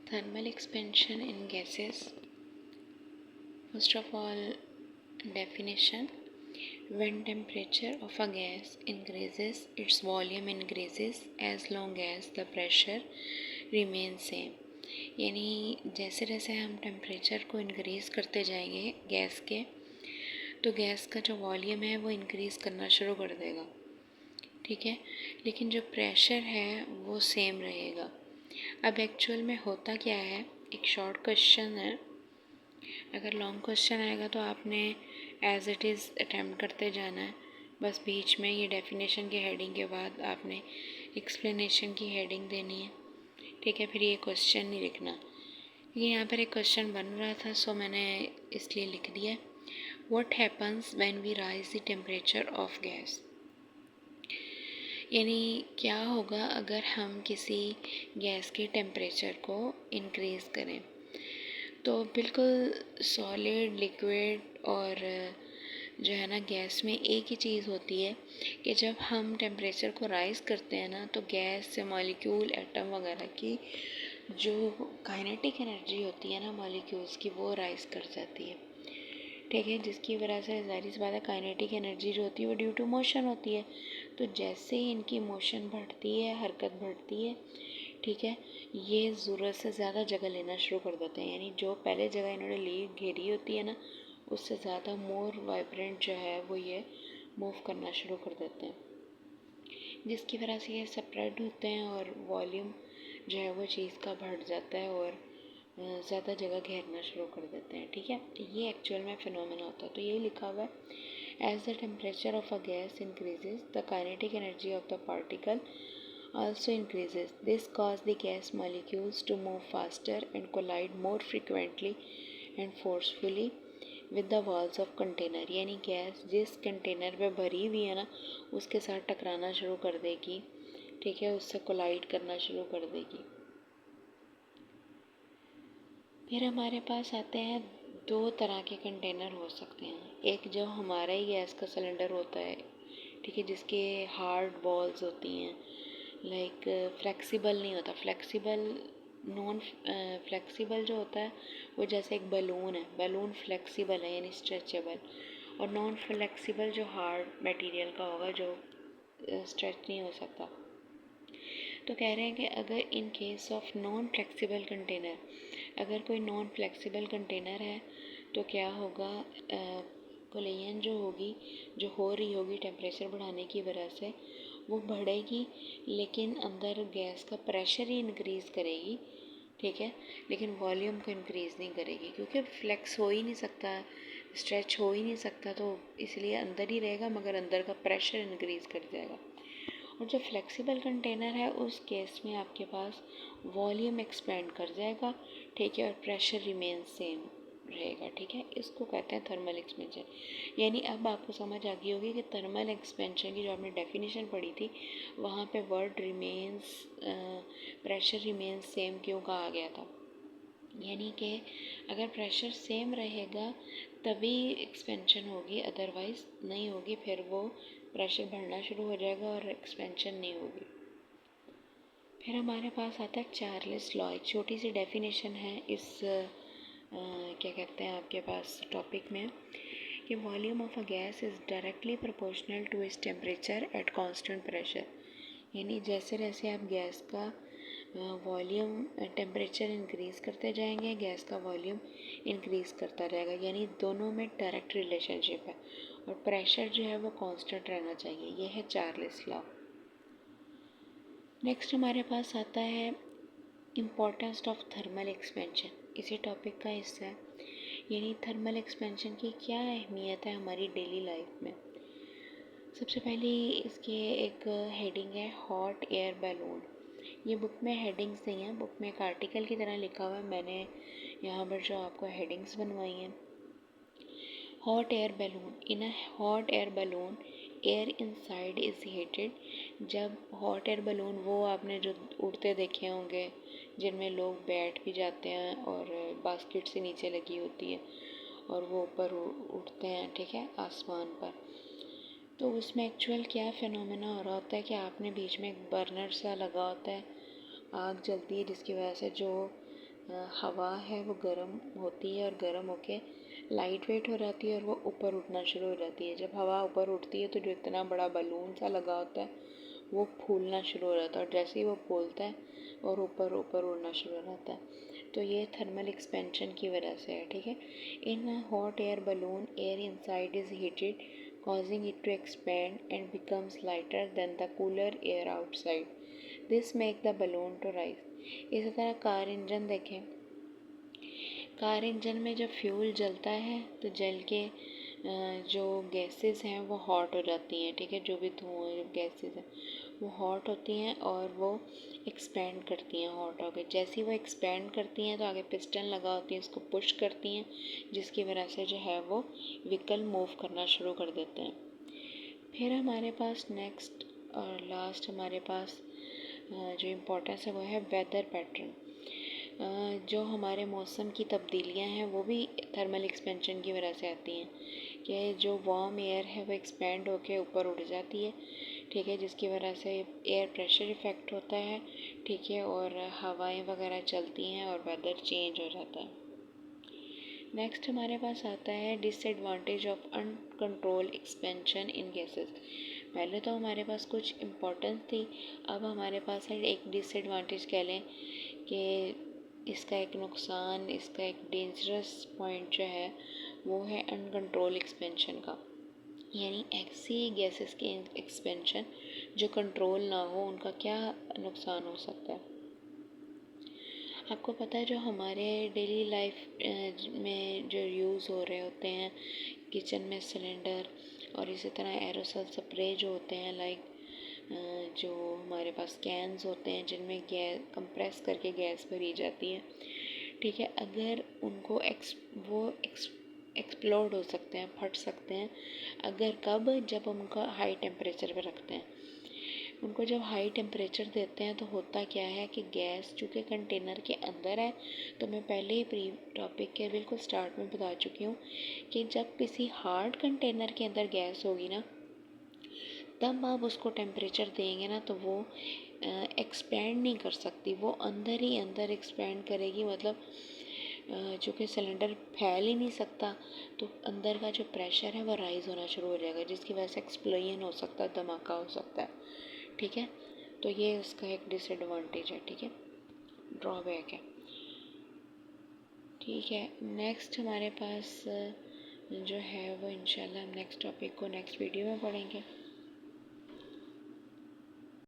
Thermal expansion in gases. First of all, definition. When temperature of a gas increases, its volume increases as long as the pressure remains same. यानी जैसे जैसे हम temperature को increase करते जाएंगे gas के, तो गैस का जो वॉल्यूम है वो इंक्रीज़ करना शुरू कर देगा, ठीक है। लेकिन जो प्रेशर है वो सेम रहेगा। अब एक्चुअल में होता क्या है, एक शॉर्ट क्वेश्चन है, अगर लॉन्ग क्वेश्चन आएगा तो आपने एज इट इज़ अटैम्प्ट करते जाना है। बस बीच में ये डेफिनेशन की हेडिंग के बाद आपने एक्सप्लेनेशन की हेडिंग देनी है, ठीक है। फिर ये क्वेश्चन नहीं लिखना, क्योंकि यहाँ पर एक क्वेश्चन बन रहा था, सो मैंने इसलिए लिख दिया। What happens when we rise the temperature of gas, यानी क्या होगा अगर हम किसी गैस के टेम्परेचर को इंक्रीज़ करें। तो बिल्कुल सॉलिड, लिक्विड और जो है ना गैस में एक ही चीज़ होती है कि जब हम टेम्परेचर को राइज़ करते हैं ना, तो गैस से मॉलिक्यूल, एटम वगैरह की जो काइनेटिक एनर्जी होती है ना मॉलिक्यूल्स की, वो राइज़ कर जाती है, ठीक है। जिसकी वजह से ज़ाहिर सी बात है काइनेटिक एनर्जी जो होती है वो ड्यू टू मोशन होती है। तो जैसे ही इनकी मोशन बढ़ती है, हरकत बढ़ती है, ठीक है, ये ज़रूरत से ज़्यादा जगह लेना शुरू कर देते हैं। यानी जो पहले जगह इन्होंने ली घेरी होती है ना, उससे ज़्यादा मोर वाइब्रेंट जो है वो ये मूव करना शुरू कर देते हैं, जिसकी वजह से ये स्प्रेड होते हैं और वॉल्यूम जो है वो चीज़ का बढ़ जाता है और ज़्यादा जगह घेरना शुरू कर देते हैं, ठीक है। ये एक्चुअल में फिनोमेना होता है। तो यही लिखा हुआ है, as the temperature of a gas increases the kinetic energy of the particle also increases. This causes the gas molecules to move faster and collide more frequently and forcefully with the walls of container। यानी gas जिस container में भरी हुई है ना, उसके साथ टकराना शुरू कर देगी, ठीक है, उससे कोलाइड करना शुरू कर देगी। फिर हमारे पास आते हैं दो तरह के कंटेनर हो सकते हैं। एक जो हमारा ही गैस का सिलेंडर होता है, ठीक है, जिसके हार्ड वॉल्स होती हैं, लाइक फ्लेक्सिबल नहीं होता। नॉन फ्लेक्सिबल जो होता है वो जैसे एक बलून है, बलून फ्लेक्सिबल है यानी स्ट्रेचेबल, और नॉन फ्लेक्सिबल जो हार्ड मटेरियल का होगा जो स्ट्रेच नहीं हो सकता। तो कह रहे हैं कि अगर in case of non flexible container, अगर कोई नॉन फ्लेक्सिबल कंटेनर है तो क्या होगा, कोलिजन जो होगी, जो हो रही होगी टेम्परेचर बढ़ाने की वजह से, वो बढ़ेगी, लेकिन अंदर गैस का प्रेशर ही इंक्रीज़ करेगी, ठीक है, लेकिन वॉल्यूम को इंक्रीज़ नहीं करेगी, क्योंकि फ्लेक्स हो ही नहीं सकता, स्ट्रेच हो ही नहीं सकता, तो इसलिए अंदर ही रहेगा, मगर अंदर का प्रेशर इंक्रीज़ कर जाएगा। और जो फ्लेक्सिबल कंटेनर है उस केस में आपके पास वॉल्यूम एक्सपेंड कर जाएगा, ठीक है, और प्रेशर रिमेन सेम रहेगा, ठीक है। इसको कहते हैं थर्मल एक्सपेंशन। यानी अब आपको समझ आ गई होगी कि थर्मल एक्सपेंशन की जो आपने डेफिनेशन पढ़ी थी, वहाँ पे word remains, pressure remains same क्यों कहा गया था। यानी कि अगर प्रेशर सेम रहेगा तभी एक्सपेंशन होगी, अदरवाइज़ नहीं होगी, फिर वो प्रेशर बढ़ना शुरू हो जाएगा और एक्सपेंशन नहीं होगी। फिर हमारे पास आता है चार्ल्स लॉ। एक छोटी सी डेफिनेशन है इस क्या कहते हैं आपके पास टॉपिक में, कि volume of a gas is directly proportional to its temperature at constant pressure. यानी जैसे जैसे आप गैस का वॉल्यूम टेम्परेचर इंक्रीज़ करते जाएंगे, गैस का वॉल्यूम इंक्रीज़ करता रहेगा, यानी दोनों में डायरेक्ट रिलेशनशिप है, और प्रेशर जो है वो कांस्टेंट रहना चाहिए। यह है चार्ल्स लॉ। नेक्स्ट हमारे पास आता है इम्पोर्टेंस ऑफ थर्मल एक्सपेंशन। इसी टॉपिक का हिस्सा है, यानी थर्मल एक्सपेंशन की क्या अहमियत है हमारी डेली लाइफ में। सबसे पहले इसके एक हेडिंग है हॉट एयर बैलून। ये बुक में हेडिंग्स नहीं है, बुक में एक आर्टिकल की तरह लिखा हुआ है, मैंने यहाँ पर जो आपको हेडिंग्स बनवाई हैं। Hot air balloon, in a hot air balloon air inside is heated. जब हॉट एयर बैलून, वो आपने जो उड़ते देखे होंगे जिनमें लोग बैठ भी जाते हैं और बास्केट से नीचे लगी होती है और वो ऊपर उड़ते हैं, ठीक है, आसमान पर। तो उसमें एक्चुअल क्या फिनोमेना हो रहा होता है कि आपने बीच में एक बर्नर सा लगा होता है, आग जलती है, जिसकी वजह से जो हवा है वो गर्म होती है और गर्म होके लाइट वेट हो जाती है और वो ऊपर उठना शुरू हो जाती है। जब हवा ऊपर उठती है तो जो इतना बड़ा बलून सा लगा होता है वो फूलना शुरू हो जाता है, और जैसे ही वो फूलता है और ऊपर ऊपर उड़ना शुरू हो जाता है। तो ये थर्मल एक्सपेंशन की वजह से है, ठीक है। In hot air balloon, air inside is heated causing it to expand and becomes lighter than the cooler air outside. This make the balloon to rise. इसी तरह कार इंजन देखें, कार इंजन में जब फ्यूल जलता है तो जल के जो गैसेस हैं वो हॉट हो जाती हैं, ठीक है। जो भी धुआं गैसेस हैं वो हॉट होती हैं और वो एक्सपेंड करती हैं हॉट होकर। जैसे ही वो एक्सपेंड करती हैं तो आगे पिस्टन लगा होती है, उसको पुश करती हैं, जिसकी वजह से जो है वो व्हीकल मूव करना शुरू कर देते हैं। फिर हमारे पास नेक्स्ट और लास्ट हमारे पास जो इम्पोर्टेंस है वो है वेदर पैटर्न। जो हमारे मौसम की तब्दीलियां हैं वो भी थर्मल एक्सपेंशन की वजह से आती हैं, कि जो वार्म एयर है वो एक्सपेंड होकर ऊपर उड़ जाती है, ठीक है, जिसकी वजह से एयर प्रेशर इफ़ेक्ट होता है, ठीक है, और हवाएं वगैरह चलती हैं और वेदर चेंज हो जाता है। नेक्स्ट हमारे पास आता है disadvantage of uncontrol expansion in gases. पहले तो हमारे पास कुछ इम्पोर्टेंस थी, अब हमारे पास है एक डिसएडवांटेज कह लें कि इसका एक नुकसान, इसका एक डेंजरस पॉइंट जो है वो है अनकंट्रोल एक्सपेंशन का। यानी ऐसी गैसेस की एक्सपेंशन जो कंट्रोल ना हो, उनका क्या नुकसान हो सकता है। आपको पता है जो हमारे डेली लाइफ में जो यूज़ हो रहे होते हैं किचन में सिलेंडर, और इसी तरह एरोसोल स्प्रे जो होते हैं, लाइक जो हमारे पास कैन्स होते हैं जिनमें गैस कंप्रेस करके गैस भरी जाती है, ठीक है, अगर उनको एक्सप्लोड हो सकते हैं, फट सकते हैं। अगर कब, जब उनका हाई टेम्परेचर पर रखते हैं। उनको जब हाई टेम्परेचर देते हैं तो होता क्या है कि गैस चूँकि कंटेनर के अंदर है, तो मैं पहले ही प्री टॉपिक के बिल्कुल स्टार्ट में बता चुकी हूँ कि जब किसी हार्ड कंटेनर के अंदर गैस होगी ना, तब आप उसको टेम्परेचर देंगे ना तो वो एक्सपेंड नहीं कर सकती, वो अंदर ही अंदर एक्सपेंड करेगी। मतलब चूँकि सिलेंडर फैल ही नहीं सकता, तो अंदर का जो प्रेशर है वो राइज़ होना शुरू हो जाएगा, जिसकी वजह से एक्सप्लोजन हो सकता है, धमाका हो सकता है, ठीक है। तो ये उसका एक डिसएडवांटेज है, ठीक है, ड्रॉबैक है, ठीक है। नेक्स्ट हमारे पास जो है वो इंशाल्लाह हम नेक्स्ट टॉपिक को नेक्स्ट वीडियो में पढ़ेंगे।